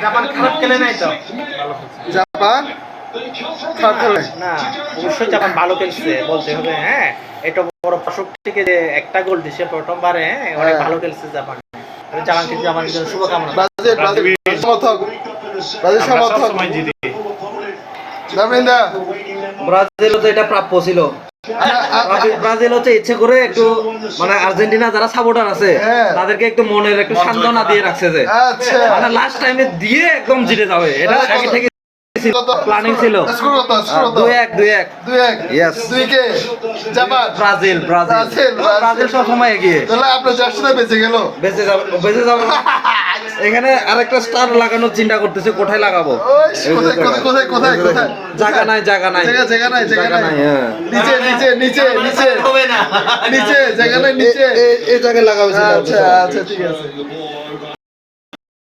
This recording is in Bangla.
জাপান খারাপ খেলে নাই তো, জাপান খারাপ খেলে না অবশ্যই জাপান ভালো খেলছে বলতে হবে। হ্যাঁ, এটা বড় পাশক থেকে যে একটা গোল দিছে প্রথমবারে, অনেক ভালো খেলছে জাপান। জাপান কিন্তু আমার জন্য শুভকামনা। ব্রাজিল ব্রাজিল সমর্থক, ব্রাজিল সমর্থক সময় জিতি। দামিন্দা ব্রাজিল তো এটা প্রাপ্য ছিল। ব্রাজিল হচ্ছে ইচ্ছে করে একটু মানে আর্জেন্টিনা যারা সাপোর্টার আছে হ্যাঁ। তাদেরকে একটু মনের একটু সান্ত্বনা দিয়ে রাখছে যে আচ্ছা মানে লাস্ট টাইমে দিয়ে একদম জিতে যাবে, এটা আগে থেকে প্ল্যানিং ছিল। স্কোর কত? স্কোর কত? 2-1 2-1 2-1 Yes. 2 কে Japan Brazil Brazil Brazil, Brazil সব সময় এগিয়ে। তাহলে আপনার জার্সিটা বেঁচে গেল। বেঁচে যাবে বেঁচে যাবে। এখানে আরেকটা স্টার লাগানোর চিন্তা করতেছে, কোথায় লাগাবো? ওই কোথায় কোথায় কোথায় কোথায় জায়গা নাই জায়গা নাই জায়গা জায়গা নাই জায়গা নাই হ্যাঁ। নিচে নিচে নিচে নিচে হবে না। নিচে জায়গা নাই নিচে এই জায়গায় লাগাবে। আচ্ছা আচ্ছা ঠিক আছে।